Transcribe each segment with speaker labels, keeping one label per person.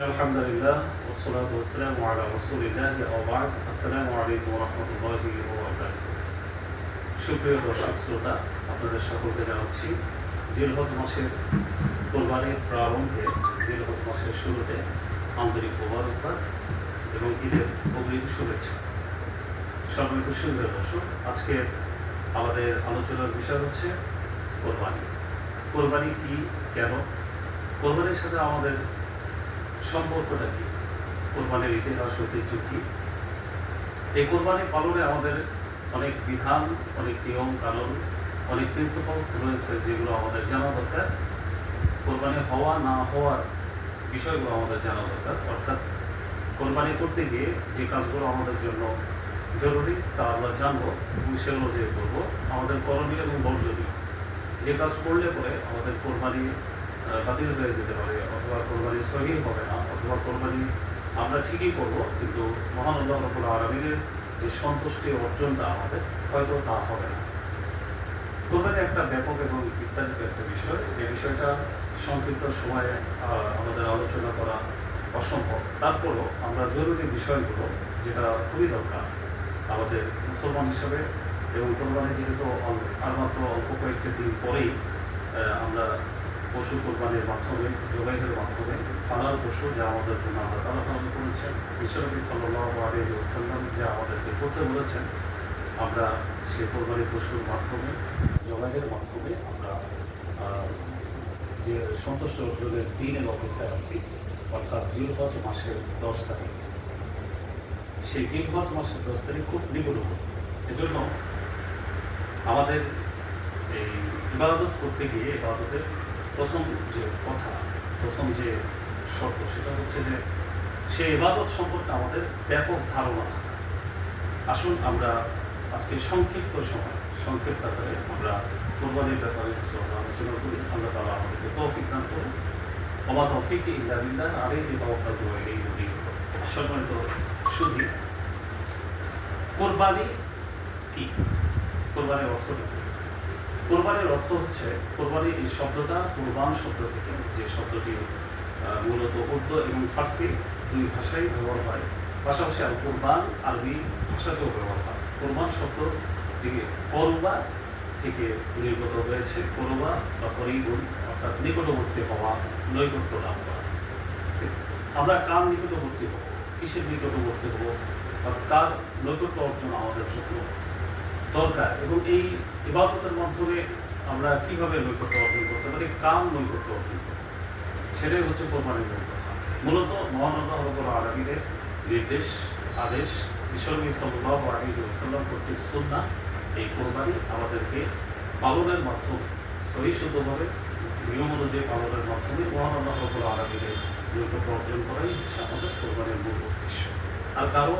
Speaker 1: আলহামদুলিল্লাহ ওয়াসসালাতু ওয়াসসালামু আলা রাসূলিল্লাহ ওয়া বা'দ। আসসালামু আলাইকুম ওয়া রাহমাতুল্লাহি ওয়া বারাকাতুহু। সুপ্রিয় দর্শক শ্রোতা, আপনাদের সকলকে জানাচ্ছি জিলহজ মাসের কোরবানির প্রারম্ভে, জিলহজ মাসের শুরুতে আন্তরিক মোবারকবাদ এবং ঈদের অগ্রিম শুভেচ্ছা। সম্মানিত সুপ্রিয় দর্শক, আজকে আমাদের আলোচনার বিষয় হচ্ছে কোরবানি। কোরবানি কি, কেন, কোরবানির সাথে আমাদের সম্পর্কটা কি, কোরবানির ইতিহাস ঐতিহ্য কি। এই কোরবানি পালনে আমাদের অনেক বিধান, অনেক নিয়ম কানুন, অনেক প্রিন্সিপালস রয়েছে যেগুলো আমাদের জানা দরকার। কোরবানি হওয়া না হওয়ার বিষয়গুলো আমাদের জানা দরকার। অর্থাৎ কোরবানি করতে গিয়ে যে কাজগুলো আমাদের জন্য জরুরি তা আমরা জানবো এবং সেগুলো যে করবো, আমাদের করণীয় এবং বর্জনীয় যে কাজ করলে পরে আমাদের কোরবানি বাতিল হয়ে যেতে পারে, অথবা কোরবানি সহিহ হবে না, অথবা কোরবানি আমরা ঠিকই করব কিন্তু মহান আল্লাহ রাব্বুল আলামিনের যে সন্তুষ্টি অর্জনটা আমাদের হয়তো তা হবে না। কোরবানি একটা ব্যাপক এবং বিস্তারিত একটা বিষয়, যে বিষয়টা সংক্ষিপ্ত সময়ে আমাদের আলোচনা করা অসম্ভব। তারপরও আমরা জরুরি বিষয়গুলো, যেটা খুবই দরকার আমাদের মুসলমান হিসাবে, এবং কোরবানি যেহেতু আর মাত্র অল্প কয়েকটি দিন পরেই আমরা পশু কোরবানির মাধ্যমে, জবাইয়ের মাধ্যমে হালাল পশু, যা আমাদের জন্য আল্লাহ তাআলা পালন করেছেন, বিশ্বনবী সাল্লাল্লাহু আলাইহি ওয়াসাল্লাম যা আমাদেরকে করতে বলেছেন, আমরা সেই কোরবানি পশুর মাধ্যমে, জবাইয়ের মাধ্যমে আমরা যে সন্তুষ্ট অর্জনের দিনের অপেক্ষায় আছি, অর্থাৎ জিলহজ মাসের 10 তারিখ। সেই জিলহজ মাসের 10 তারিখ খুব নিকটবর্তী। এজন্য আমাদের এই ইবাদত করতে গিয়ে, ইবাদতের প্রথম যে কথা, প্রথম যে শর্ত, সেটা হচ্ছে যে সেই ইবাদত সম্পর্কে আমাদের ব্যাপক ধারণা থাকা। আসুন আমরা আজকে সংক্ষিপ্ত সময়, সংক্ষিপ্ত আকারে আমরা কোরবানির ব্যাপারে কিছু আলোচনা করি। আল্লাহ তাআলা আমাদেরকে তৌফিক দান করুন। ওমা তৌফিক ইল্লা বিল্লাহ, আলাইহি তাওয়াক্কালতু ওয়া ইলাইহি উনীব। সম্মানিত সুধী, কোরবানি কি? কোরবানির অর্থ কি? কোরবানির অর্থ হচ্ছে, কোরবানির এই শব্দটা কোরবান শব্দ থেকে, যে শব্দটি মূলত উর্দু এবং ফার্সি দুই ভাষায় ব্যবহার হয়, পাশাপাশি আর কোরবান আরবি ভাষাতেও ব্যবহার হয়। কোরবান শব্দটি করবা থেকে নির্গত হয়েছে। করবা বা করিবুন, অর্থাৎ নিকটবর্তী হওয়া, নৈকট্য লাভ করা। আমরা কার নিকটবর্তী হব, কিসের নিকটবর্তী হব, বা কার নৈকট্য অর্জন আমাদের জন্য দরকার, এবং এই ইবাদতের মাধ্যমে আমরা কিভাবে নৈকট্য অর্জন করতে পারি, কার নৈকট্য অর্জন করতে পারি, সেটাই হচ্ছে কোরবানির মূল কথা। মূলত মহান আল্লাহ রাব্বুল আলামিনের নির্দেশ, আদেশ, বিশ্বনবী সাল্লাল্লাহু আলাইহি ওয়াসাল্লাম কর্তৃক সুন্নাহ, এই কোরবানি আমাদেরকে পালনের মাধ্যমে, সহিহ শুদ্ধভাবে নিয়ম অনুযায়ী পালনের মাধ্যমে মহান আল্লাহ রাব্বুল আলামিনের নৈকট্য অর্জন করাই হচ্ছে আমাদের কোরবানির মূল উদ্দেশ্য। আর কারো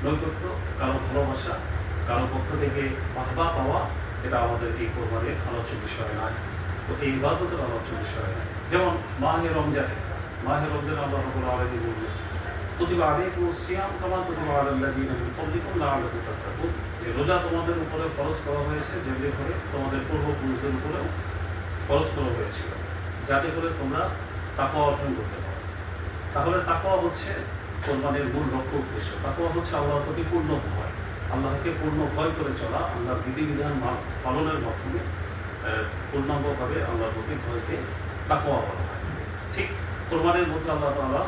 Speaker 1: নৈকট্য, কারো ভালোবাসা, কারো পক্ষ থেকে বাহবা পাওয়া, এটা আমাদের এই কোরবানির আলোচ্য বিষয় নয়। তো এই ইবাদতের আলোচ্য বিষয় নয়। যেমন মাহে রমজানে, আল্লাহ রাব্বুল আলামিন বললেন, কুতিবা আলাইকুমুস সিয়াম কামা কুতিবা আলাল লাযীনা মিন ক্বাবলিকুম লাআল্লাকুম তাত্তাকুন, যে রোজা তোমাদের উপরে ফরজ করা হয়েছে যেমনি করে তোমাদের পূর্বপুরুষদের উপরেও ফরজ করা হয়েছিল, যাতে করে তোমরা তাকওয়া অর্জন করতে পারো। তাহলে তাকওয়া হচ্ছে কোরবানির মূল লক্ষ্য উদ্দেশ্য। তাকওয়া হচ্ছে আল্লাহর প্রতি পূর্ণ ভয়, আল্লাহকে পূর্ণ ভয় করে চলা, আল্লাহর বিধিবিধান পালনের মাধ্যমে পূর্ণাঙ্গভাবে আল্লাহর প্রতি ভয়কে তাকওয়া বলা হয়। ঠিক কোরবানির মধ্যে আল্লাহ তাআলা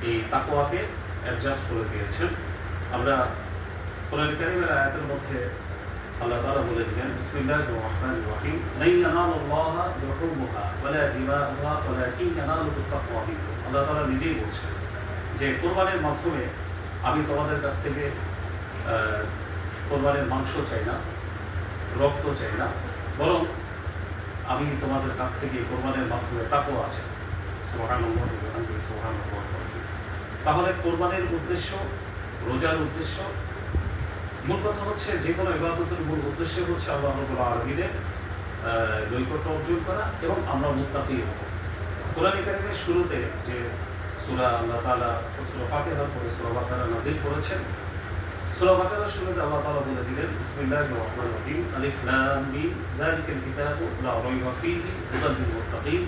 Speaker 1: এই তাকওয়াকে অ্যাডজাস্ট করে দিয়েছেন। আমরা কোরআন কারীমের আয়াতের মধ্যে আল্লাহ তাআলা বলে দিলেন, বিসমিল্লাহির রহমানির রহিম, লা ইয়ানালুল্লাহা লুহুমুহা ওয়ালা দিমাউহা ওয়ালাকিন ইয়ানালুহুত তাকওয়া মিনকুম। আল্লাহ তাআলা নিজেই বলছেন যে কোরবানির মাধ্যমে আমি তোমাদের কাছ থেকে কোরবানির মাংস চাই না, রক্ত চাই না, বরং আমি তোমাদের কাছ থেকে কোরবানির মাধ্যমে তাকওয়া আছে। সুবহানাল্লাহ ওয়া বিহামদিহি সুবহানাল্লাহ। তাহলে কোরবানির উদ্দেশ্য, রোজার উদ্দেশ্য, মূল কথা হচ্ছে, যে কোনো ইবাদতের মূল উদ্দেশ্য হচ্ছে আল্লাহ রাব্বুল আলামিনের নৈকট্য অর্জন করা এবং আমরা মুত্তাকি হব। কোরআন কারীমের শুরুতে যে সূরা আল্লাহ তাআলা সূরা ফাতিহার পরে সূরা বাকারা নাযিল করেছেন, সূরা বাকারার শুরুতে আল্লাহ তাআলা বলে দিলেন, বিসমিল্লাহির রহমানির রহিম, আলিফ লাম মিম যালিকাল কিতাবু লা রাইবা ফীহি হুদাল লিল মুত্তাকিন।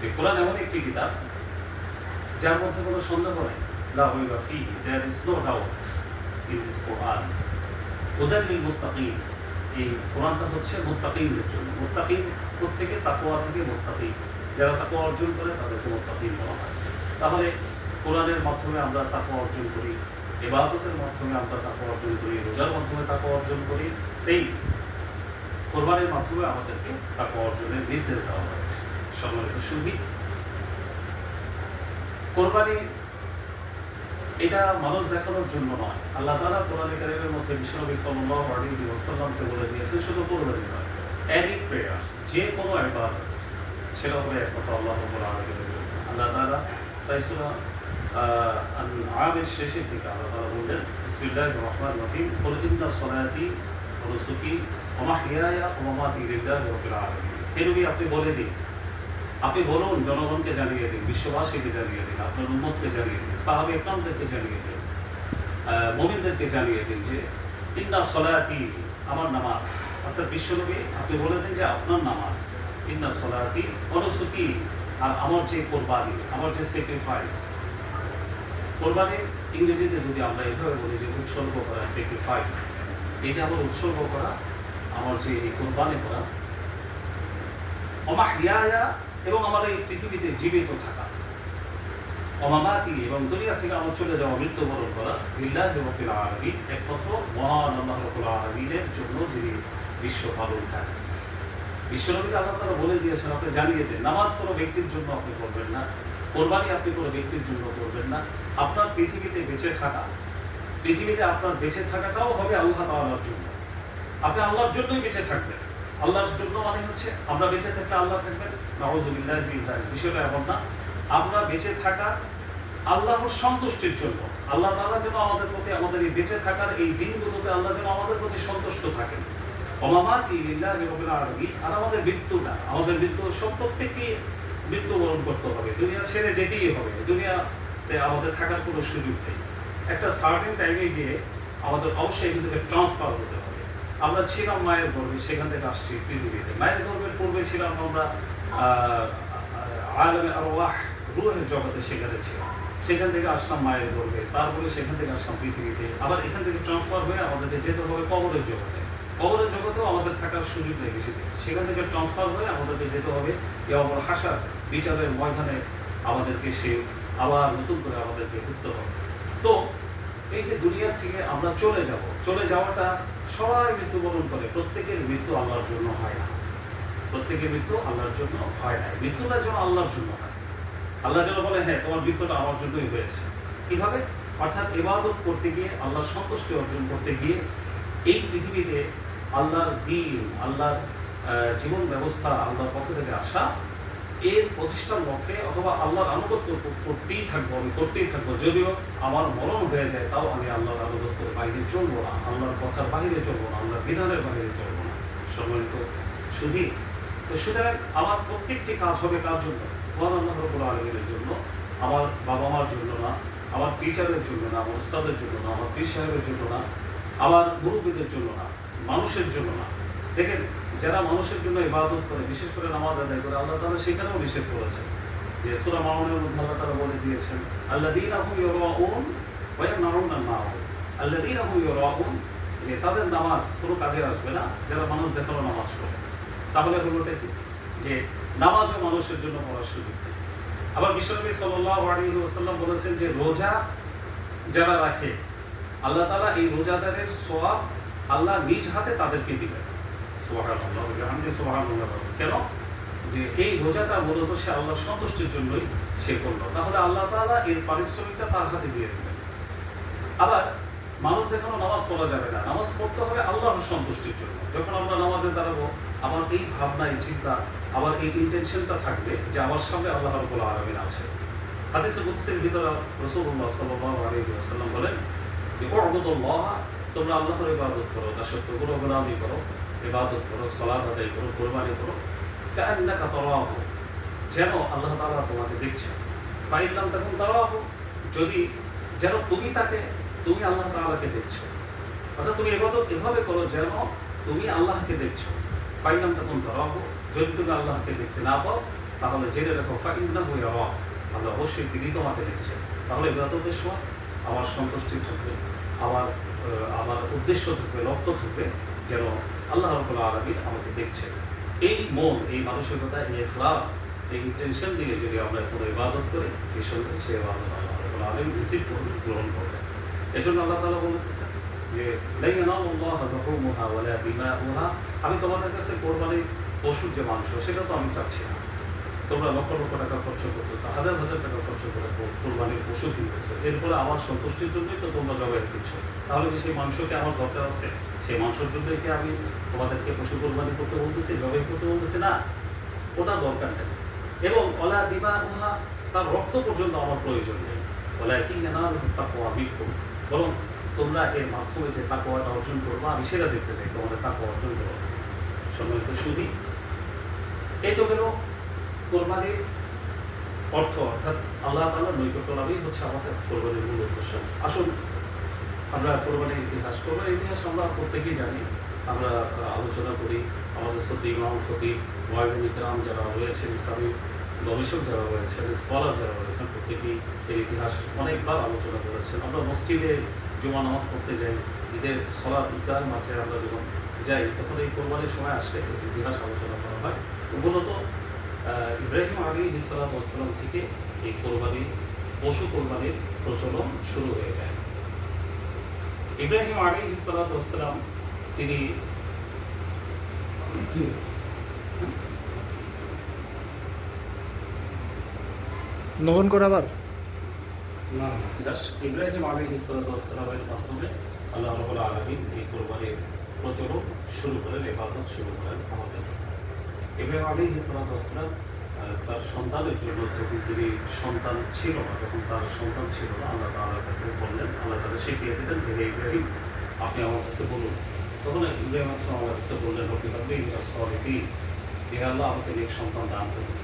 Speaker 1: এই কোরআন এমন একটি কিতাব যার মধ্যে কোনো সন্দেহ নেই, লা রাইবা ফীহি, there is no doubt in this Quran. হুদাল লিল মুত্তাকিন, এই কোরআনটা হচ্ছে মুত্তাকিনদের জন্য। মুত্তাকিন প্রত্যেকে তাকওয়া থেকে মুত্তাকিন, যারা তাকওয়া অর্জন করে তাদেরকে মুত্তাকিন বলা হয়। তাহলে কোরআনের মাধ্যমে আমরা তাকওয়া অর্জন করি, ইবাদতের মাধ্যমে আমরা তাকওয়া অর্জন করি, রোজার মাধ্যমে তাকওয়া অর্জন করি, সেই কোরবানির মাধ্যমে আমাদেরকে তাকওয়া অর্জনের নির্দেশ দেওয়া হয়েছে। সম্মানিত সুধী, কোরবানি এটা মানুষ দেখানোর জন্য নয়। আল্লাহ তাআলা কোরআনে কারীমের মধ্যে বিশ্বনবী সাল্লাল্লাহু আলাইহি ওয়াসাল্লামকে বলে দিয়েছেন শুধু কোরবানি নয়, এনি প্রেয়ার্স, যে কোনো ইবাদত সেটা হবে একমাত্র আল্লাহ রাব্বুল আলামিনের জন্য। আল্লাহ তাআলা তাই সূরা আনআমের শেষের দিকে আল্লাহ তাআলা বলেন, বিসমিল্লাহির রহমানির রহিম, কুল ইন্না সলাতি ওয়া নুসুকি ওয়া মাহইয়ায়া ওয়া মামাতি লিল্লাহি রাব্বিল আলামিন। হে নবী, আপনি বলে দিন, আপনি বলুন, জনগণকে জানিয়ে দিন, বিশ্ববাসীকে জানিয়ে দিন, আপনার উম্মতকে জানিয়ে দিন, সাহাবে ইকরামদেরকে জানিয়ে দিন, মুমিনদেরকে জানিয়ে দিন যে ইন্না সলাতি, আমার নামাজ, অর্থাৎ বিশ্বনবী আপনি বলে দিন যে আপনার নামাজ, ইন্না সলাতি ওয়া নুসুকি, আর আমার যে কোরবানি, আমার যে স্যাক্রিফাইস। কোরবানি ইংরেজিতে যদি আমরা এইভাবে বলি যে উৎসর্গ করা, স্যাক্রিফাইস, এই যে আমার উৎসর্গ করা, আমার যে কোরবানি করা, ওমাহইয়ায়া, এবং আমার এই পৃথিবীতে জীবিত থাকা, ওমামাতি, এবং দুনিয়া থেকে আমার চলে যাওয়া, মৃত্যুবরণ করা, লিল্লাহি রাব্বিল আলামিন, একমাত্র মহান আল্লাহ রাব্বুল আলামিনের জন্য, যিনি বিশ্ব পালন করেন। বিশ্বনবীকে আল্লাহ তাআলা বলে দিয়েছেন, আপনি জানিয়ে দেন, নামাজ কোনো ব্যক্তির জন্য আপনি করবেন না, কোরবানি আপনি কোনো ব্যক্তির জন্য করবেন না। আপনার পৃথিবীতে বেঁচে থাকা, পৃথিবীতে আপনার বেঁচে থাকাটাও হবে আল্লাহ তাআলার জন্য। আপনি আল্লাহর জন্যই বেঁচে থাকবেন। আল্লাহর জন্য মানে হচ্ছে আমরা বেঁচে থাকলে আল্লাহ থাকবেন, নাউযুবিল্লাহি মিন যালিক। বিষয়টা এমন না, আমরা বেঁচে থাকা আল্লাহর সন্তুষ্টির জন্য। আল্লাহ তাআলা যেন আমাদের প্রতি, আমাদের এই বেঁচে থাকার এই দিনগুলোতে আল্লাহ যেন আমাদের প্রতি সন্তুষ্ট থাকেন। ওমামাতি লিল্লাহি রাব্বিল আলামিন, আর আমাদের মৃত্যুটা, আমাদের মৃত্যু সব প্রত্যেককে মৃত্যুবরণ করতে হবে, দুনিয়া ছেড়ে যেতেই হবে, দুনিয়াতে আমাদের থাকার কোনো সুযোগ নেই। একটা সার্টেন টাইমে গিয়ে আমাদের অবশ্যই এখান থেকে ট্রান্সফার হতে হবে। আমরা ছিলাম মায়ের গর্ভে, সেখান থেকে আসছি পৃথিবীতে। মায়ের গর্ভের পূর্বে ছিলাম আমরা আলামে আরওয়াহ, রূহের জগতে, সেখানে ছিলাম। সেখান থেকে আসলাম মায়ের গর্ভে, তারপরে সেখান থেকে আসলাম পৃথিবীতে। আবার এখান থেকে ট্রান্সফার হয়ে আমাদেরকে যেতে হবে কবরের জগতে। কবরের জগতেও আমাদের থাকার সুযোগ নেই বেশি দিন। সেখান থেকে ট্রান্সফার হয়ে আমাদেরকে যেতে হবে ইয়াউমুল হাশর, বিচারের ময়দানে আমাদেরকে সে আবার নতুন করে আমাদেরকে উঠতে হবে। তো এই যে দুনিয়া থেকে আমরা চলে যাওয়াটা সবাই মৃত্যুবরণ করে, প্রত্যেকের মৃত্যু আল্লাহর জন্য হয় না। প্রত্যেকের মৃত্যু আল্লাহর জন্য হয় না। মৃত্যুটা যেন আল্লাহর জন্য হয়। আল্লাহ যেন বলে, হ্যাঁ, তোমার মৃত্যুটা আমার জন্যই হয়েছে। কিভাবে? অর্থাৎ ইবাদত করতে গিয়ে, আল্লাহর সন্তুষ্টি অর্জন করতে গিয়ে, এই পৃথিবীতে আল্লাহর দ্বীন, আল্লাহর জীবন ব্যবস্থা, আল্লাহর পক্ষ থেকে আসা, এর প্রতিষ্ঠার লক্ষ্যে, অথবা আল্লাহর আনুগত্য করতেই থাকবো, আমি করতেই থাকবো। যদিও আমার মরণ হয়ে যায়, তাও আমি আল্লাহর আনুগত্যের বাইরে চলবো না, আল্লাহর কথার বাইরে চলবো না, আল্লাহর বিধানের বাইরে চলবো না। সম্মানিত শুধু তো সুতরাং আমার প্রত্যেকটি কাজ হবে কার জন্য? মহান আল্লাহ রাব্বুল আলামিনের জন্য। আমার বাবা মার জন্য না, আমার টিচারের জন্য না, আমার উস্তাদের জন্য না, আমার পীর সাহেবের জন্য না, আমার মুরব্বীদের জন্য না, মানুষের জন্য না। দেখেন, যারা মানুষের জন্য ইবাদত করে, বিশেষ করে নামাজ আদায় করে, আল্লাহ তাআলা সেখানেও নিষেধ করেছেন। যে সূরা মাউনের মধ্যে আল্লাহ তাআলা বলে দিয়েছেন, আল্লাযীনা হুম ইউরাউন ওয়া ইয়ামনাউনা আল-মাউন। আল্লাযীনা হুম ইউরাউন, যে তাদের নামাজ কোনো কাজে আসবে না যারা মানুষ দেখানো নামাজ পড়ে। তাহলে হলোটা কি? যে নামাজও মানুষের জন্য পড়ার সুযোগ নেই। আবার বিশ্বনবী সাল্লাল্লাহু আলাইহি ওয়াসাল্লাম বলেছেন যে রোজা যারা রাখে, আল্লাহ তাআলা এই রোজাদারের সওয়াব আল্লাহ নিজ হাতে তাদেরকে দিবেন। সুবহানাল্লাহ, সুবহানাল্লাহ। কেন? যে এই রোজাটা মূলত সে আল্লাহর সন্তুষ্টির জন্যই সে করলো। তাহলে আল্লাহ তাআলা এর পারিশ্রমিকটা তার হাতে দিয়ে দিবেন। আবার মানুষ দেখানো নামাজ পড়া যাবে না, নামাজ পড়তে হবে আল্লাহর সন্তুষ্টির জন্য। যখন আমরা নামাজে দাঁড়াবো, আমার এই ভাবনা, এই চিন্তা, আমার এই ইন্টেনশনটা থাকবে যে আমার সামনে আল্লাহ রাব্বুল আলামিন আছে। হাদিসে কুদসির ভিতরে রাসূলুল্লাহ সাল্লাল্লাহু আলাইহি ওয়াসাল্লাম বলেন যে উবুদুল্লাহ, তোমরা আল্লাহর ইবাদত করো, দাসত্ব করো, গোলামি করো, ইবাদত করো, সালাত আদায় করো, কুরবানি করো, কাআন্নাকা তারাহু, যেন আল্লাহ তাআলা তোমাকে দেখছেন। ফাইন লাম তাকুন তারাহু, যদি যেন তুমি আল্লাহ তাআলাকে দেখছো। অর্থাৎ তুমি ইবাদত এভাবে করো যেন তুমি আল্লাহকে দেখছো। ফাইন লাম তাকুন তারাহু, যদি তুমি আল্লাহকে দেখতে না পাও, তাহলে জেনে রাখো ফাইন্নাহু ইয়ারাক, তাহলে অবশ্যই তিনি তোমাকে দেখছেন। তাহলে ইবাদতের সময় আমার সন্তুষ্টি থাকবে, আমার আমার উদ্দেশ্য থাকবে, লক্ষ্য থাকবে যেন আল্লাহ রাব্বুল আলামিন আমাকে দেখছেন। এই মন, এই মানসিকতা, এই ইখলাস, এই ইন্টেনশন দিয়ে যদি আমরা কোনো ইবাদত করি, এই সঙ্গে সে ইবাদত আল্লাহ রাব্বুল আলামিন রিসিভ করবেন, গ্রহণ করবেন। এই জন্য আল্লাহ তাআলা বলতেছেন যে লা ইয়ানালুল্লাহু লুহুমুহা ওয়ালা দিমাউহা, আমি তোমাদের কাছে কোরবানির পশুর যে মাংস সেটা তো আমি চাচ্ছি না। তোমরা লক্ষ লক্ষ টাকা খরচ করতেছো, হাজার হাজার টাকা খরচ করে কোরবানির পশু কিনতেছো, এরপরে আমার সন্তুষ্টির জন্যই তো তোমরা জবাই দিচ্ছ। তাহলে কি সেই মাংসকে আমার দরকার আছে? সেই মাংসের জন্যই কি আমি তোমাদেরকে পশু কোরবানি করতে বলতেছি, জবাই করতে বলতেছি না? ওটা দরকার নেই। এবং ওলা দিবা উহা, তার রক্ত পর্যন্ত আমার প্রয়োজন নেই। ওলা কি না তাকওয়া বিকুম, বরং তোমরা এর মাধ্যমে যে তাকওয়াটা অর্জন করবো আমি সেটা দেখতে চাই, তোমাদের তাকওয়া অর্জন করো। সম্মানিত সুধী, এই তো গেল কোরবানির অর্থ, অর্থাৎ আল্লাহ তাআলার নৈকট্য লাভই হচ্ছে আমাদের কোরবানির মূল উদ্দেশ্য। আসুন আমরা কোরবানির ইতিহাস, কোরবানির ইতিহাস আমরা প্রত্যেকেই জানি, আমরা আলোচনা করি। আমাদের সদ্য ইমাম খতিব ওয়াইজিন ইকরাম যারা রয়েছেন, ইসলামী গবেষক যারা রয়েছেন, স্কলার যারা রয়েছেন, প্রত্যেকেই এর ইতিহাস অনেকবার আলোচনা করেছেন। আমরা মসজিদে জুমা নামাজ পড়তে যাই, ঈদের সলাত ঈদগাহ মাঠে আমরা যখন যাই, তখন এই কোরবানির সময় আসলে ইতিহাস আলোচনা করা হয়। মূলত ইব্রাহিম আলাইহিস সালাতু ওয়াস সালাম থেকে এই কোরবানি, পশু কোরবানির প্রচলন শুরু হয়ে যায়। ইব্রাহিম আলাইহিস সালাতু ওয়াস সালাম তিনি
Speaker 2: নবন করা আবার
Speaker 1: ইব্রাহিম আলাইহিস সালাতু ওয়াস সালামের মাধ্যমে আল্লাহ রাব্বুল আলামিন এই কোরবানির প্রচলন শুরু করেন, ইবাদত শুরু করেন আমাদের জন্য। ইব্রাহিম আলাইহিস সালাতু ওয়াস সালাম তার সন্তানের জন্য, যখন তিনি সন্তান ছিল না, যখন তার সন্তান ছিল না, আল্লাহ তাআলার কাছে বললেন, আল্লাহ তাআলা শিখিয়ে দিলেন যে ইব্রাহিম আপনি আমার কাছে বলুন। তখন ইব্রাহিম আসলাম আমার কাছে বললেন, রব্বি সলিহিন, হে আল্লাহ আমাকে নেক সন্তান দান করুন।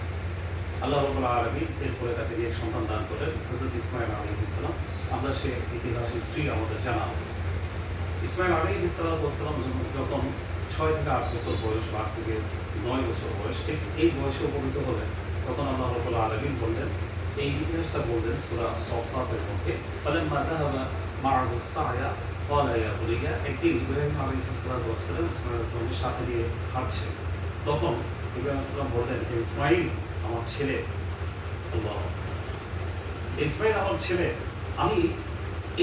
Speaker 1: আল্লাহ রাব্বুল আলামিন এরপরে তাকে নেক সন্তান দান করেন হযরত ইসমাঈল আলাইহিস সালাম। আমরা সে ইতিহাস, হিস্ট্রি আমাদের জানা আছে। ইসমাঈল আলাইহিস সালাম যখন 6 থেকে 8 বছর বয়স, 8 থেকে 9 বছর বয়স, ঠিক এই বয়সে উপনীত হলেন, তখন আল্লাহ রাব্বুল আলামিন বললেন, এই ইতিহাসটা বললেন সূরা সফফাতের মধ্যে, ফালাম্মা যাহাবা মা'আহু সা'য়া ক্বালা ইয়া বুনিয়া, একদিন ইব্রাহিম আলাইহিস সালাম ইসমাঈল ইসলামের সাথে নিয়ে হাঁটছেন। তখন ইব্রাহিম সালাম বললেন, হে ইসমাঈল আমার ছেলে, আল্লাহ ইসমাঈল আমার ছেলে, আমি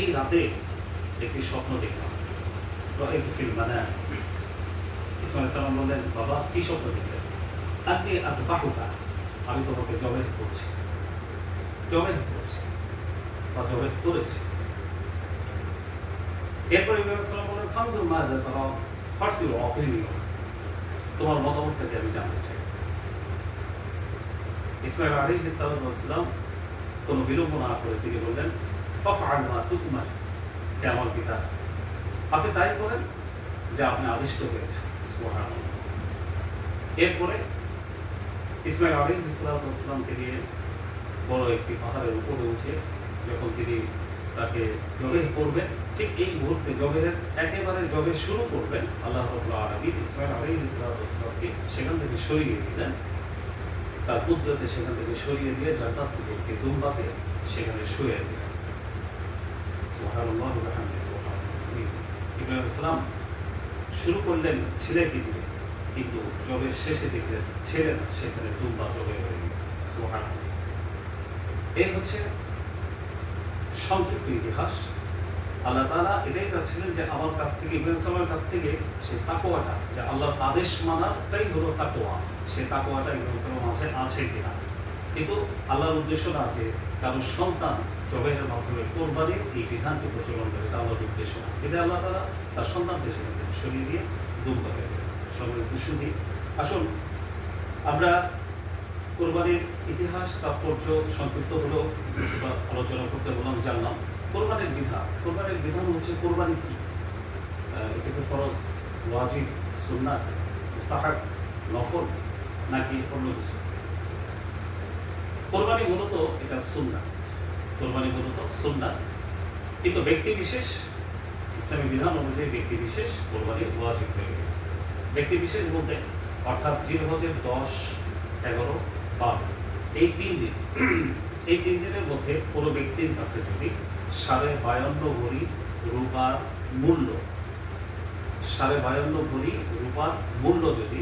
Speaker 1: এই রাতে একটি স্বপ্ন দেখলাম। রাআইতু ফিল মানাম। ইসমাঈল সালাম বললেন, বাবা কি স্বপ্ন দেখলেন? আন্নী আযবাহুকা, আমি তোমাকে জবাই করছি, জবাই করছি বা জবাই করেছি। এরপর ইব্রাহিম সালাম বললেন, ফানজুর মাযা তারা ফারসিল আকিলি, তোমার মতামতটাকে আমি জানতে চাই। ইসমাঈল আলাইহিস সালাম কোনো বিলম্ব না করে তিনি বললেন, ফাফআল মা তুকমার, হে আমার পিতা আপনি তাই করেন যা আপনি আদিষ্ট হয়েছে। সুবহানাল্লাহ। এরপরে ইসমাঈল আলাইহিস সালাম তিনি বড় একটি পাহাড়ের উপরে উঠে যখন তিনি তাকে জবাই করবেন, ঠিক এই মুহূর্তে জবাইয়ের একেবারে জবাই শুরু করবেন, আল্লাহ রাব্বুল আলামিন ইসমাঈল আলাইহিস সালামকে সেখান থেকে সরিয়ে দিলেন। তার কুদরতে সেখান থেকে সরিয়ে দিয়ে জান্নাত থেকে একটি দুম্বাকে সেখানে শুয়ে দিলেন। সুবহানাল্লাহ ওয়া বিহামদিহি সুবহানাল্লাহ। ইব্রাহিম সালাম শুরু করলেন ছেলেকে দিয়ে, কিন্তু জবের শেষে দেখলেন ছেলে না, সেখানে দুম্বা জবাই হয়ে গেছে। সুবহানাল্লাহ। এই হচ্ছে সংক্ষিপ্ত ইতিহাস। আল্লাহ তাআলা এটাই চাচ্ছিলেন যে আমার কাছ থেকে, ইব্রাহিম সালামের কাছ থেকে সেই তাকওয়াটা, যে আল্লাহর আদেশ মানাটাই হলো তাকওয়া, সেই তাকওয়াটা ইব্রাহিম সালামের মাঝে আছে কিনা। কিন্তু আল্লাহর উদ্দেশ্য না যে কারো সন্তান জবাইয়ের মাধ্যমে কোরবানির এই বিধানকে প্রচলন করে, এটা আল্লাহর উদ্দেশ্য না। এটা আল্লাহ তাআলা তার সন্তানকে সেখানে সরিয়ে দিয়ে দুম্বা হয়ে গেলেন। সম্মানিত সুধী, আসুন আমরা কোরবানির ইতিহাস, তাৎপর্য সংক্ষিপ্ত হলেও কিছুটা আলোচনা করতে বললাম, জানলাম। কোরবানির বিধান, কোরবানির বিধান হচ্ছে কোরবানি কি, এটা কি ফরজ, ওয়াজিব, সুন্নাত, মুস্তাহাব, নফল নাকি অন্য কিছু? কোরবানি মূলত এটা সুন্নাত, কোরবানি মূলত সুন্নাত, কিন্তু ব্যক্তি বিশেষ ইসলামী বিধান অনুযায়ী ব্যক্তি বিশেষ কোরবানি ওয়াজিব হয়ে গেছে। ব্যক্তি বিশেষ বলতে অর্থাৎ জিলহজের 10, 11, 12 এই 3 দিন, এই 3 দিনের মধ্যে কোনো ব্যক্তির কাছে যদি 52.5 ভরি রূপার মূল্য 52.5 ভরি রূপার মূল্য যদি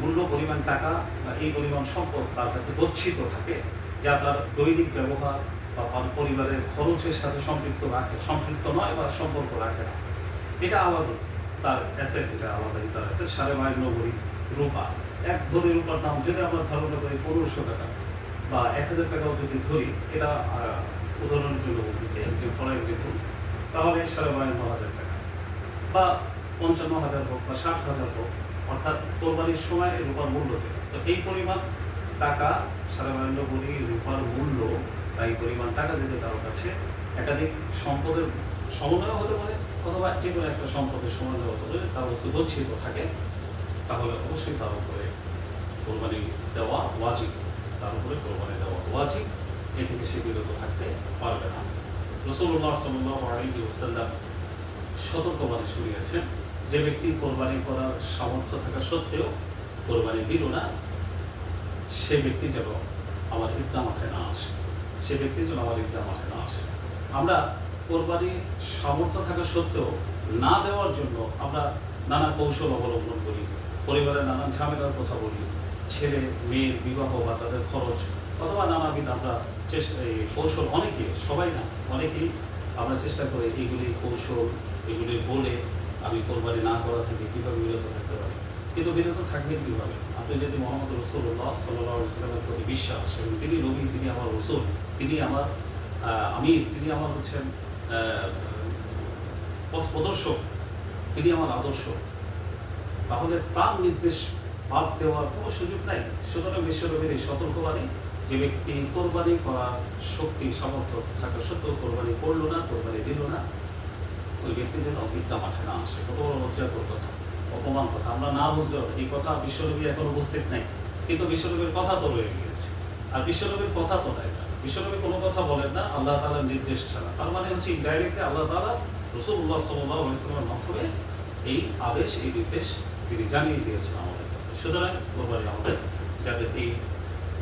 Speaker 1: মূল্য পরিমাণ টাকা বা এই পরিমাণ সম্পদ তার কাছে গচ্ছিত থাকে, যা তার দৈনিক ব্যবহার বা পরিবারের খরচের সাথে সম্পৃক্ত নয় বা সম্পর্ক রাখে না, এটা আলাদা তার অ্যাসেট, এটা আলাদাই তার অ্যাসেট। 52.5 ভরি রূপা, 1 ভরি রূপার দাম যদি আমরা ধারণা করি 1500 টাকা বা 1000 টাকাও যদি ধরি, এটা উদাহরণের জন্য বলতেছি একজন ফর এক্সাম্পল, তাহলে 52,500 টাকা বা 55,000 হোক বা 60,000 হোক, অর্থাৎ কোরবানির সময় রূপার মূল্য যেটা, তো এই পরিমাণ টাকা 52.5 ভরি রূপার মূল্য, তাই পরিমাণ টাকা যদি কারোর কাছে একাধিক সম্পদের সমন্বয় হতে পারে অথবা যে কোনো একটা সম্পদের সমন্বয় হতে পারে, তার কাছে গচ্ছিত থাকে, তাহলে অবশ্যই তার উপরে কোরবানি দেওয়া ওয়াজিব, তার উপরে কোরবানি দেওয়া ওয়াজিব, এ থেকে সে বিরত থাকতে পারবে না। রাসূলুল্লাহ সাল্লাল্লাহু আলাইহি ওয়াসাল্লাম সতর্কবাণী শুনিয়েছেন, যে ব্যক্তি কোরবানি করার সামর্থ্য থাকা সত্ত্বেও কোরবানি দিল না, সে ব্যক্তি যেন আমার ঈদগাহ মাঠে না আসে, সে ব্যক্তি যেন আমার ঈদগাহ মাঠে না আসে। আমরা কোরবানি সামর্থ্য থাকা সত্ত্বেও না দেওয়ার জন্য আমরা নানা কৌশল অবলম্বন করি, পরিবারের নানান ঝামেলার কথা বলি, ছেলে মেয়ের বিবাহ বা তাদের খরচ অথবা নানাবিধ আমরা কৌশল, অনেকে, সবাই না, অনেকেই আমরা চেষ্টা করি এইগুলি কৌশল, এগুলি বলে আমি কোরবানি না করা থেকে কীভাবে বিরত থাকতে পারি। কিন্তু বিরত থাকবেন কীভাবে? আপনি যদি মোহাম্মদ রাসূলুল্লাহ সাল্লাল্লাহু আলাইহি ওয়াসাল্লামের প্রতি বিশ্বাস এবং তিনি নবী, তিনি আমার রাসূল, তিনি আমার আমির, তিনি আমার হচ্ছেন পথ প্রদর্শক, তিনি আমার আদর্শ, তাহলে তার নির্দেশ বাদ দেওয়ার কোনো সুযোগ নাই। সুতরাং বিশ্বনবীর এই সতর্কবাণী, যে ব্যক্তি কোরবানি করার শক্তি সামর্থ্য থাকা সত্ত্বেও কোরবানি করলো না, কোরবানি দিল না, ওই ব্যক্তি যেন ঈদগাহ মাঠে না আসে। কত বড় লজ্জাকর কথা, অপমান কথা। আমরা না বুঝলেও এই কথা বিশ্বনবী এখন উপস্থিত নাই, কিন্তু বিশ্বনবীর কথা তো রয়ে গিয়েছে। আর বিশ্বনবীর কথা তো নাই না, বিশ্বনবী কোনো কথা বলেন না আল্লাহ তাআলার নির্দেশ ছাড়া। তার মানে হচ্ছে ইনডাইরেক্টলি আল্লাহ তাআলা রাসূলুল্লাহ সাল্লাল্লাহু আলাইহি ওয়াসাল্লামের মাধ্যমে এই আদেশ, এই নির্দেশ তিনি জানিয়ে দিয়েছেন আমাদের কাছে। সুতরাং কোরবানি আমাদের, যাদের এই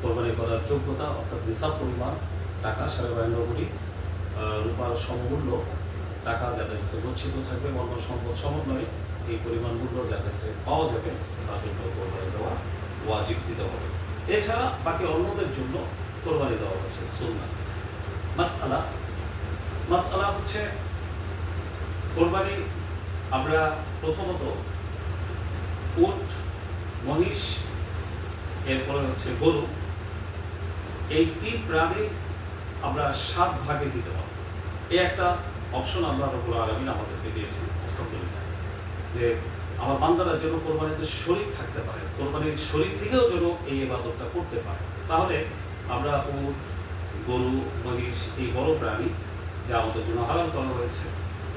Speaker 1: কোরবানি করার যোগ্যতা অর্থাৎ নিসাব পরিমাণ টাকা 52.5 ভরি রূপার সমমূল্য টাকা যাদের কাছে গচ্ছিত থাকবে, অন্য সম্পদ সমন্বয়ে এই পরিমাণ মূল্য যাদের কাছে পাওয়া যাবে, তার জন্য কোরবানি দেওয়া ওয়াজিব দিতে হবে। এছাড়া বাকি অন্যদের জন্য কোরবানি দেওয়া হচ্ছে সুন্নাত। মাসআলা হচ্ছে কোরবানি আমরা প্রথমত উট, মহিষ, এরপরে হচ্ছে গরু, এই 3 প্রাণী আমরা 7 ভাগে দিতে পারব। এই একটা অপশন আল্লাহ রাব্বুল আলামিন আমাদেরকে দিয়েছেন, আলহামদুলিল্লাহ, যে আমার বান্দারা যেন কোরবানিতে শরীক থাকতে পারে, কোরবানির শরীক থেকেও যেন এই ইবাদতটা করতে পারে। তাহলে আমরা উট, গরু, মহিষ, এই বড় প্রাণী যা আমাদের জন্য হালাল করা হয়েছে,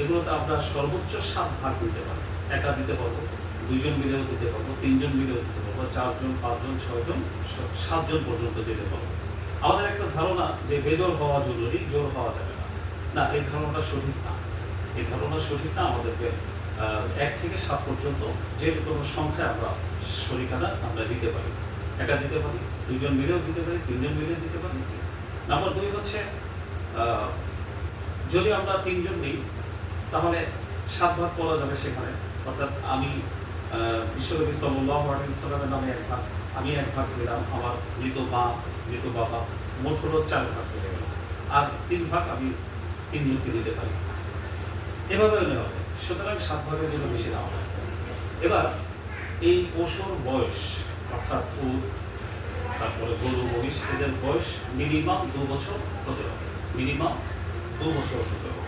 Speaker 1: এগুলোতে আমরা সর্বোচ্চ 7 ভাগ দিতে পারবো। একা দিতে পারবো, 2 জন মিলেও দিতে পারবো, 3 জন মিলেও দিতে পারবো, 4 জন, 5 জন, 6 জন, 7 জন পর্যন্ত যেতে পারবো। আমাদের একটা ধারণা যে বেজোর হওয়া জরুরি, জোর হওয়া যাবে না, না, এই ধারণাটা সঠিক না। এই ধারণা সঠিক না। আমাদেরকে 1 থেকে 7 পর্যন্ত যে কোনো সংখ্যায় আমরা শরীকানা আমরা দিতে পারি। একা দিতে পারি, 2 জন মিলেও দিতে পারি, 3 জন মিলেও দিতে পারি। নাম্বার 2 হচ্ছে যদি আমরা 3 জন নিই তাহলে 7 ভাগ করা যাবে সেখানে, অর্থাৎ আমি বিশ্বনবী সাল্লাল্লাহু আলাইহি ওয়াসাল্লামের নামে 1 ভাগ, আমি 1 ভাগ দিলাম, আমার মৃত মা, মৃত বাবা, মোট হলো 4 ভাগ হয়ে গেল, আর 3 ভাগ আমি 3 জনকে দিতে পারি। এভাবেও নেওয়া যায়। সুতরাং 7 ভাগের জন্য বেশি নেওয়া হয়। এবার এই পশুর বয়স, অর্থাৎ উট, তারপরে গরু, মহিষ, এদের বয়স মিনিমাম 2 বছর হতে হবে, মিনিমাম 2 বছর হতে হবে।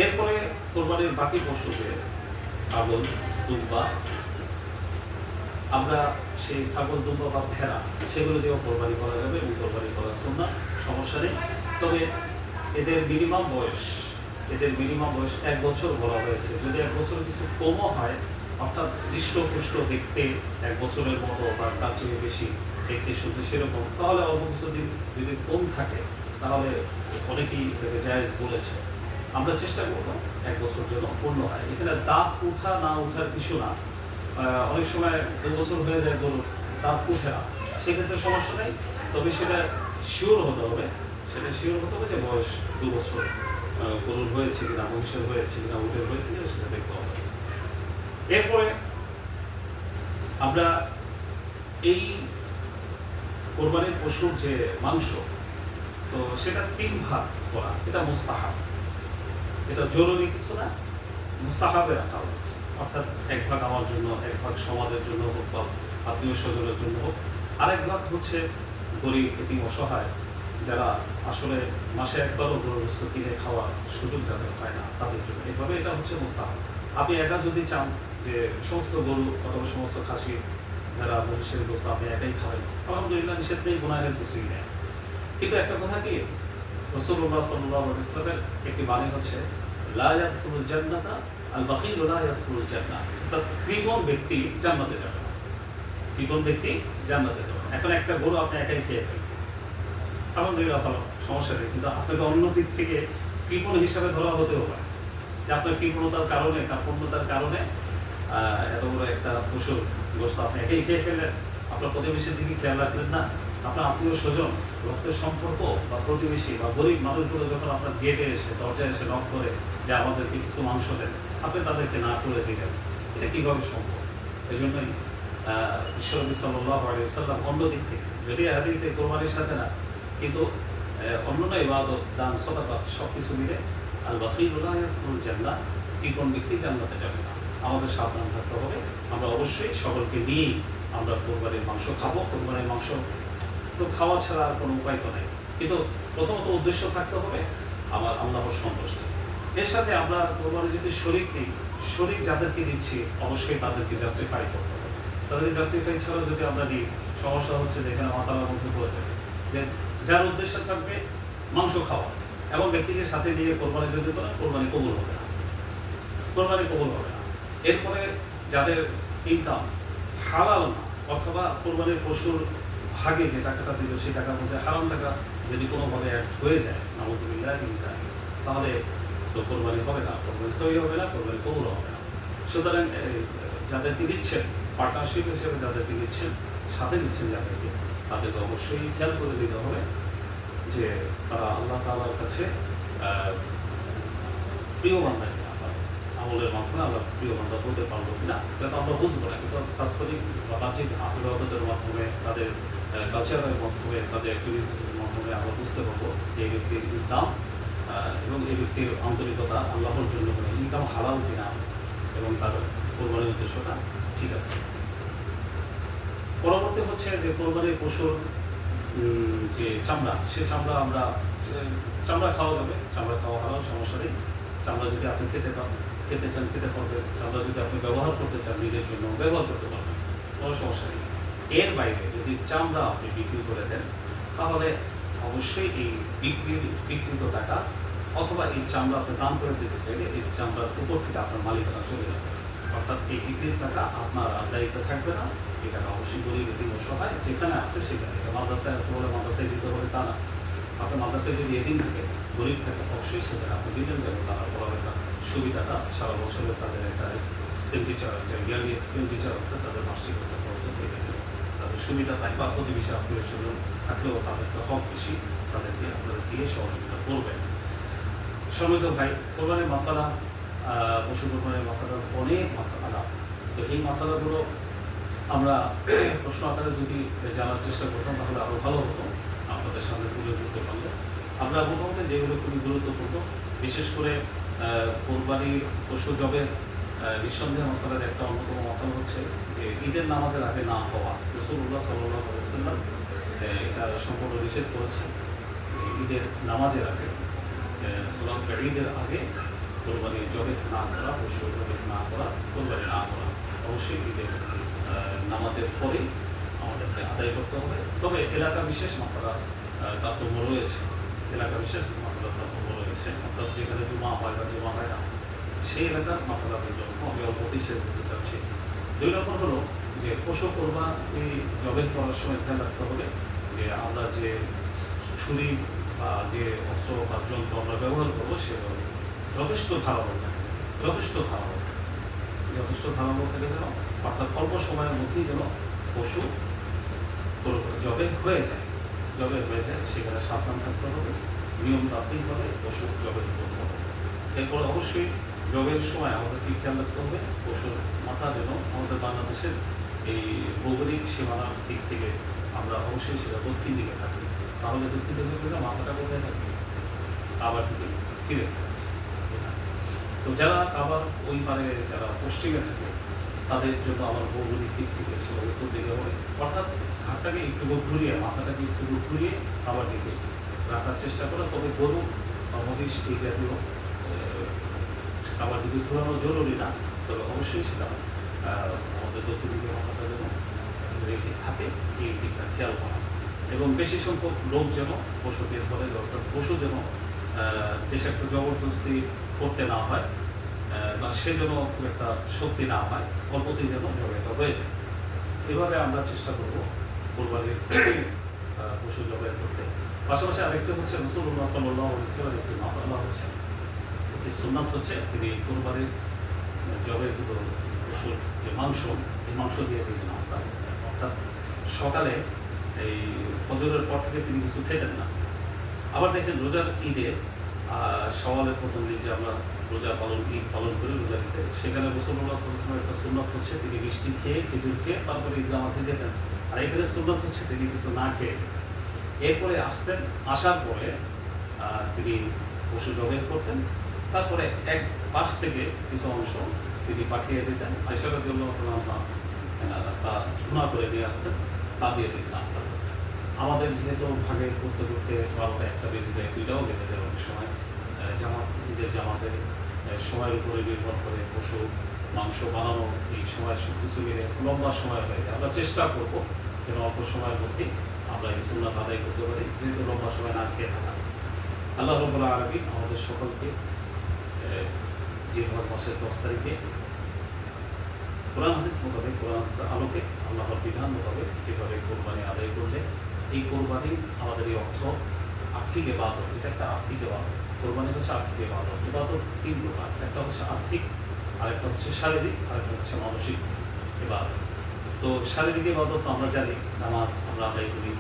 Speaker 1: এরপরে কোরবানির বাকি পশু, যে ছাগল, দুম্বা, আমরা সেই ছাগল, দুম্বা বা ভেড়া, সেগুলো দিয়েও কোরবানি করা যাবে এবং কোরবানি করা সুন্নাহ, সমস্যা নেই। তবে এদের মিনিমাম বয়স 1 বছর বলা হয়েছে। যদি 1 বছর কিছু কমও হয়, অর্থাৎ হৃষ্টপুষ্ট দেখতে 1 বছরের মতো বা তার চেয়ে বেশি দেখতে শুনতে সেরকম, তাহলে অল্প কিছুদিন যদি কম থাকে তাহলে অনেকেই এটাকে জায়েজ বলেছে। আমরা চেষ্টা করবো 1 বছর যেন পূর্ণ হয়। এখানে দাঁত উঠা না উঠার কিছু না। অনেক সময় 2 বছর হয়ে যায় গরুর, দাঁত উঠে না, সেক্ষেত্রে সমস্যা নেই। তবে সেটা শিওর হতে হবে, যে বয়স 2 বছর গরুর হয়েছে কিনা, মহিষের হয়েছে কিনা, উটের হয়েছে কিনা সেটা দেখতে হবে। এরপরে আমরা এই কোরবানির পশুর যে মাংস, তো সেটা 3 ভাগ করা, এটা মুস্তাহাব, এটা জরুরি কিছু না, মুস্তাহাবে রাখা হয়েছে। অর্থাৎ 1 ভাগ আমার জন্য, 1 ভাগ সমাজের জন্য হোক বা আত্মীয় স্বজনের জন্য হোক, আরেক ভাগ হচ্ছে গরিব এতিম অসহায় যারা আসলে মাসে একবারও গরুর গোশত কিনে খাওয়ার সুযোগ যাদের হয় না তাদের জন্য। এইভাবে এটা হচ্ছে মুস্তাহাব। আপনি একা যদি চান যে সমস্ত গরু অথবা সমস্ত খাসি যারা মহিষের গোশত আপনি একাই খাবেন, আলহামদুলিল্লাহ, নিষেধ নেই, গুনাহের কিছুই নেই। কিন্তু একটা কথা কি, রাসূলুল্লাহ সাল্লাল্লাহু আলাইহি ওয়াসাল্লামের একটি বাণী হচ্ছে লা ইয়াদখুলুল জান্নাতা আল বাখিল লা ইয়াদখুলুল জান্নাহ, অর্থাৎ কৃপণ ব্যক্তি জান্নাতে যাবে না, কৃপণ ব্যক্তি জান্নাতে যাবে না। এখন একটা গরু আপনি একাই খেয়ে ফেলেন, আলহামদুলিল্লাহ ভালো, সমস্যা নেই, কিন্তু আপনাকে অন্য দিক থেকে কৃপণ হিসাবে ধরা হতেও পারে যে আপনার কৃপণতার কারণে, কার্পণ্যতার কারণে এত বড় একটা পশুর গোশত আপনি একাই খেয়ে ফেললেন, আপনার প্রতিবেশীর দিকে খেয়াল রাখলেন না। আপনার আত্মীয় স্বজন, রক্তের সম্পর্ক বা প্রতিবেশী বা গরিব মানুষগুলো যখন আপনার গেটে এসে, দরজায় এসে নক করে যে আমাদেরকে কিছু মাংস দেন, আপনি তাদেরকে না করে দিলেন, এটা কীভাবে সম্ভব? এই জন্যই বিশ্বনবী সাল্লাল্লাহু আলাইহি ওয়াসাল্লাম অন্য দিক থেকে, যদি হাদিসে কোরবানির সাথে না, কিন্তু অন্যান্য ইবাদত, দান, সাদাকা সব কিছু মিলে আল বাখিলু লা ইয়াদখুলুল জান্নাহ, কৃপণ ব্যক্তি জান্নাতে যাবে না। আমাদের সাবধান থাকতে হবে। আমরা অবশ্যই সকলকে নিয়েই আমরা কোরবানির মাংস খাবো। কোরবানির মাংস তো খাওয়া ছাড়া আর কোনো উপায় তো নেই, কিন্তু প্রথমত উদ্দেশ্য থাকতে হবে আমার আল্লাহর সন্তুষ্টি। এর সাথে আমরা কোরবানি যদি শরীক নিই, শরীক যাদেরকে দিচ্ছি অবশ্যই তাদেরকে জাস্টিফাই করতে হবে। তাদের জাস্টিফাই ছাড়া যদি আমরা নিই, সমস্যা হচ্ছে যে এখানে মাসালার মধ্যে পড়ে যাবে, যে যার উদ্দেশ্য থাকবে মাংস খাওয়া এবং ব্যক্তিকে সাথে নিয়ে কোরবানি যদি করেন, কোরবানি কবুল হবে না, কোরবানি কবুল হবে না। এরপরে যাদের ইনকাম হালাল না, অথবা কোরবানির পশুর ভাগে যে টাকাটা দিল সেই টাকার মধ্যে হারাম টাকা যদি কোনোভাবে অ্যাড হয়ে যায়, নাউযুবিল্লাহ, তাহলে তো কোরবানি হবে না, কোরবানি সহি হবে না, কোরবানি কবুল হবে না। সুতরাং যাদেরকে দিচ্ছেন, পার্টনারশিপ হিসেবে যাদেরকে দিচ্ছেন, সাথে দিচ্ছেন যাদেরকে, তাদেরকে অবশ্যই খেয়াল করে দিতে হবে যে তারা আল্লাহ তাআলার কাছে প্রিয় বান্দা কিনা, আমলের মাধ্যমে আমরা প্রিয় বান্দা হতে পারবো কিনা, এটা তো আমরা বুঝবো না, কিন্তু তাৎক্ষণিক বা বাহ্যিক আগ্রহের মাধ্যমে, তাদের কালচারের মাধ্যমে, তাদের অ্যাক্টিভিটিসের মাধ্যমে আমরা বুঝতে পারবো যে এই ব্যক্তির ইনকাম এবং এই ব্যক্তির আন্তরিকতা আল্লাহর জন্য, ইনকাম হালাল কিনা এবং তার কোরবানির উদ্দেশ্যটা ঠিক আছে। পরবর্তী হচ্ছে যে কোরবানির পশুর যে চামড়া, সে চামড়া আমরা চামড়া খাওয়া যাবে, চামড়া খাওয়া হালাল, সমস্যা নেই। চামড়া যদি আপনি খেতে চান খেতে পারবেন, চামড়া যদি আপনি ব্যবহার করতে চান নিজের জন্য ব্যবহার করতে পারবেন, কোনো সমস্যা নেই। এর বাইরে যদি চামড়া আপনি বিক্রি করে দেন, তাহলে অবশ্যই এই বিক্রিত টাকা অথবা এই চামড়া আপনি দান করে দিতে চাইলে এই চামড়ার উপর থেকে আপনার মালিকানা চলে যাবে, অর্থাৎ এই বিক্রির টাকা আপনার দায়িত্ব থাকবে না। এই টাকা অবশ্যই গরিব এতিম অসহায় যেখানে আছে সেখানে, মাদ্রাসায় আছে বলে মাদ্রাসায় দিতে হবে তা না। আপনার মাদ্রাসায় যদি এদিন থাকে, গরিব থাকে, অবশ্যই সেখানে আপনি দিলেন, যেন তারা পড়ালেখা সুবিধাটা সারা বছরের তাদের একটা এক্সপেন্ডিচার আছে, ইয়ারলি এক্সপেন্ডিচার আছে, তাদের মাসিক একটা খরচ আছে, তাদের সুবিধা পায় বা প্রতিবেশী আত্মীয় স্বজন থাকলেও তাদেরকে হক বেশি, তাদেরকে আপনারা দিয়ে সহযোগিতা করবেন। সম্মানিত ভাই, কোরবানির মাসালা, পশু কোরবানির মাসালার অনেক মাসালা, তো এই মাসালাগুলো আমরা প্রশ্ন আকারে যদি জানার চেষ্টা করতাম তাহলে আরও ভালো হতো, আপনাদের সামনে তুলে ধরতে পারলে। আমরা প্রথমত যেগুলো খুবই গুরুত্বপূর্ণ, বিশেষ করে কোরবানির পশু জবের নিঃসন্দেহ মশালার একটা অন্যতম মশালা হচ্ছে যে ঈদের নামাজের আগে না হওয়া। রাসূলুল্লাহ সাল্লাল্লাহু আলাইহি ওয়াসাল্লাম এটা সম্পূর্ণ নিষেধ করেছেন। ঈদের নামাজের আগে, সালাত ঈদের আগে কোরবানি জবে না করা, পশু জবে না করা, কোরবানি না করা, অবশ্যই ঈদের নামাজের পরেই আমাদেরকে আদায় করতে হবে। তবে এলাকা বিশেষ মশালা তারতম্য রয়েছে, এলাকা বিশেষ মশালা তারতম্য রয়েছে, অর্থাৎ যেখানে জুমা হয় বা জুমা হয় না, সেই এলাকার মশালাদের জন্য আমি অল্পতেই শেয়ার করতে চাচ্ছি। 2 নম্বর হলো যে পশু কোরবানি জবের করার সময় খেয়াল রাখতে হবে যে আমরা যে ছুরি বা যে অস্ত্র বা যন্ত্র আমরা ব্যবহার করবো সেগুলো যথেষ্ট ধারালো থাকে, যথেষ্ট ধারালো থাকে যেন, অর্থাৎ অল্প সময়ের মধ্যেই যেন পশু জবে হয়ে যায়। জবের হয়ে যায় সেখানে সাবধান থাকতে হবে, নিয়ম তাত্ত্বিকভাবে পশু জবের করতে হবে। এরপর অবশ্যই জবের সময় আমাদেরকে খেয়াল রাখতে হবে পশুর মাথা যেন আমাদের বাংলাদেশের এই ভৌগোলিক সীমানার দিক থেকে আমরা অবশ্যই সেটা দক্ষিণ দিকে থাকি, তাহলে দক্ষিণ দিকে থেকে মাথাটা কোথায় থাকবে, কাবার দিকে ফিরে থাকে। তো যারা আবার ওই পারে যারা পশ্চিমে থাকে তাদের জন্য আমার ভৌগোলিক দিক থেকে সেটা উত্তর দিকে হবে, অর্থাৎ হাতটাকে একটু ঘুরিয়ে মাথাটাকে একটু ঘুরিয়ে কাবার দিকে রাখার চেষ্টা করে। তবে গরু বা মহিষ এই জাতীয় কাবার দিকে ঘোরানো জরুরি না, তবে অবশ্যই সেটা আমাদের দক্ষিণ দিকে মাথাটা যেন রেখে থাকে এই দিকটা খেয়াল করা, এবং বেশি সংখ্যক লোক যেন পশুদের ফলে অর্থাৎ পশু যেন বেশি একটা জবরদস্তি করতে না হয় বা সে যেন খুব একটা শক্তি না হয়, অল্পতেই যেন জবাইটা হয়ে যায়। এভাবে আমরা চেষ্টা করবো কোরবানির পশু জবাই করতে। পাশাপাশি আরেকটা হচ্ছে রাসূলুল্লাহ সাল্লাল্লাহু আলাইহি ওয়াসাল্লামের একটি মাসআলা হচ্ছে, একটি সুন্নাত হচ্ছে তিনি কোরবানির জবাই পশুর যে মাংস, এই মাংস দিয়ে তিনি নাস্তা করতেন, অর্থাৎ সকালে এই ফজরের পর থেকে তিনি কিছু খেতেন না। আবার দেখেন রোজার ঈদে সওয়ালের প্রথম দিন যে আমরা রোজা ঈদ পালন করি রোজার ঈদে, সেখানে রাসূলুল্লাহ সাল্লাল্লাহু আলাইহি ওয়াসাল্লামের একটা সুন্নাত হচ্ছে তিনি মিষ্টি খেয়ে খেজুর খেয়ে তারপরে ঈদগাহ মাঠে যেতেন, আর এখানে সুন্নাত হচ্ছে তিনি কিছু না খেয়ে যেতেন। এরপরে আসতেন, আসার পরে তিনি পশু জবাই করতেন, তারপরে এক পাশ থেকে কিছু অংশ তিনি পাঠিয়ে দিতেন, আয়েশা রাদিয়াল্লাহু আনহা তা ধুনা করে নিয়ে আসতেন, তা দিয়ে তিনি নাস্তা করতেন। আমাদের যেহেতু ভাগে করতে করতে 12টা 1টা বেজে যায়, 2টাও বেজে যায় অনেক সময়, ঈদের জামাতের সময়ের উপরে নির্ভর করে পশু মাংস বানানো এই সময় সব কিছু মিলে লম্বা সময় হয়ে যায়। আমরা চেষ্টা করবো যেন অল্প সময়ের মধ্যে আমরা এই সুন্নাত আদায় করতে পারি, যেহেতু লম্বা সময় না খেয়ে থাকা। আল্লাহ রাব্বুল আলামিন আমাদের সকলকে জিলহজ মাসের 10 তারিখে কোরআন হাদিস মোতাবেক, কোরআন হাদিসের আলোকে আল্লাহর বিধান মোতাবেক যেভাবে কোরবানি আদায় করলে এই কোরবানি আমাদের এই আর্থিক ইবাদত, এটা একটা আর্থিক ইবাদত। কোরবানি হচ্ছে আর্থিক ইবাদত। ইবাদত 3 প্রকার, একটা হচ্ছে আর্থিক, আরেকটা হচ্ছে শারীরিক, আরেকটা হচ্ছে মানসিক ইবাদত। তো শারীরিক ইবাদত আমরা জানি, নামাজ আমরা আদায় করি,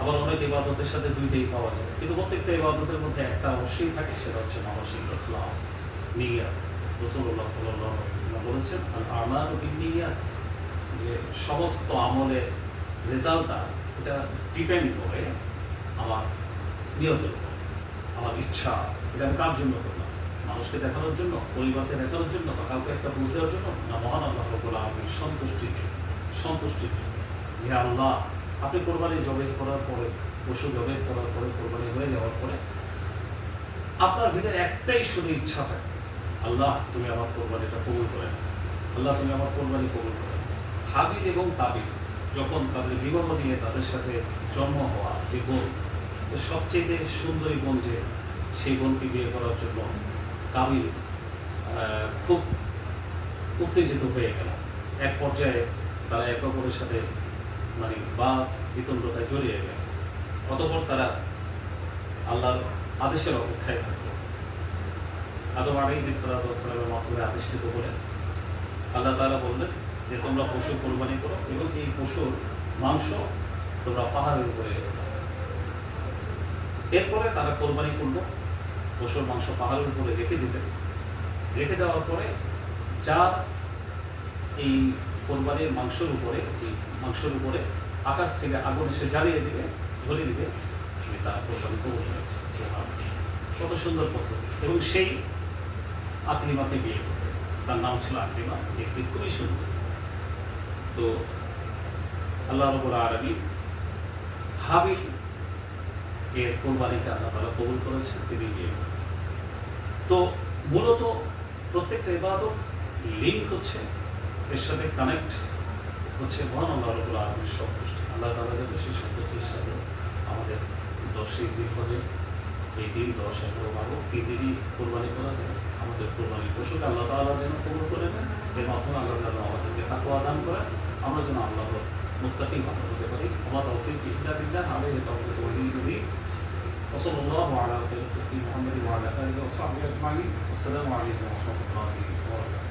Speaker 1: আবার অনেক ইবাদতের সাথে দুইটাই পাওয়া যায়, কিন্তু প্রত্যেকটা ইবাদতের মধ্যে একটা অবশ্যই থাকে, সেটা হচ্ছে মানসিক ইখলাস, নিয়ত। রাসূলুল্লাহ সাল্লাল্লাহু আলাইহি ওয়াসাল্লাম বলেছেন আল আমালু বিন্নিয়াত, যে সমস্ত আমলের রেজাল্টটা এটা ডিপেন্ড করে আমার নিয়তের উপর, আমার ইচ্ছা, এটা আমি কার জন্য করলাম, মানুষকে দেখানোর জন্য, পরিবারকে দেখানোর জন্য, বা কাউকে একটা বুঝ দেওয়ার জন্য, না মহান আল্লাহ রাব্বুল আলামিনের সন্তুষ্টির জন্য। সন্তুষ্টির জন্য যে আল্লাহ আপনি কোরবানি জবাই করার পরে, পশু জবাই করার পরে, কোরবানি হয়ে যাওয়ার পরে আপনার ভিতরে একটাই শুধু ইচ্ছা থাকে, আল্লাহ তুমি আমার কোরবানিটা কবুল করে নাও, আল্লাহ তুমি আমার কোরবানি কবুল করে নাও। হাবিল এবং কাবিল যখন তাদের বিবাহ নিয়ে তাদের সাথে জন্ম হওয়া যে বোন, সবচেয়ে সুন্দরী বোন, যে সেই বোনকে বিয়ে করার জন্য কাবিল খুব উত্তেজিত হয়ে গেল। এক পর্যায়ে তারা একে অপরের সাথে মানে বা বিতণ্ডতায় জড়িয়ে গেল। অতঃপর তারা আল্লাহর আদেশের অপেক্ষায় থাকলো। আদম আলাইহিস সালামের মাধ্যমে আদেশিত বলেন আল্লাহ তাআলা বললেন যে তোমরা পশু কোরবানি করো এবং এই পশুর মাংস তোমরা পাহাড়ের উপরে রেখে দাও। এরপরে তারা কোরবানি করলো, পশুর মাংস পাহাড়ের উপরে রেখে দিলেন। রেখে দেওয়ার পরে যার এই কোরবানির মাংসের উপরে আকাশ থেকে আগুন এসে জ্বালিয়ে দিবে, ধরিয়ে দিবে, তার কোরবানি কবুল হয়েছে। কত সুন্দর পদ্ধতি। এবং সেই আকলিমাকে বিয়ে করবে, তার নাম ছিল আকলিমা, দেখতে খুবই সুন্দর। তো আল্লাহ রাব্বুল আলামিন হাবিল এর কোরবানিকে আল্লাহ তাআলা কবুল করেছেন, তিনি বিয়ে করবেন। তো মূলত প্রত্যেকটা ইবাদত লিঙ্ক হচ্ছে, এর সাথে কানেক্ট হচ্ছে মহান আল্লাহ রাব্বুল আলামিনের সন্তুষ্টি। আল্লাহ তাআলা যেন সেই সন্তুষ্টির সাথে আমাদের 10 জিলহজে এই দিন 10, 11, 12 তিন দিনই কোরবানি করা যায়। আমাদের কোরবানির পশুকে আল্লাহ তাআলা যেন কবুল করে নেন, এর মাধ্যমে আল্লাহ যেন আমাদেরকে তাকওয়া দান করেন, আমরা যেন আল্লাহর মুত্তাকি বান্দা হতে পারি। আমার তৌফিক ইল্লা বিল্লাহ, আলাইহি তাওয়াক্কালতু ওয়া ইলাইহি উনীব। ওয়া সাল্লাল্লাহু আলা সাইয়্যিদিনা মুহাম্মাদিন ওয়া আলা আলিহি ওয়া সাহবিহি আজমাইন। আসসালামু আলাইকুম ওয়া রাহমাতুল্লাহি ওয়া বারাকাতুহু।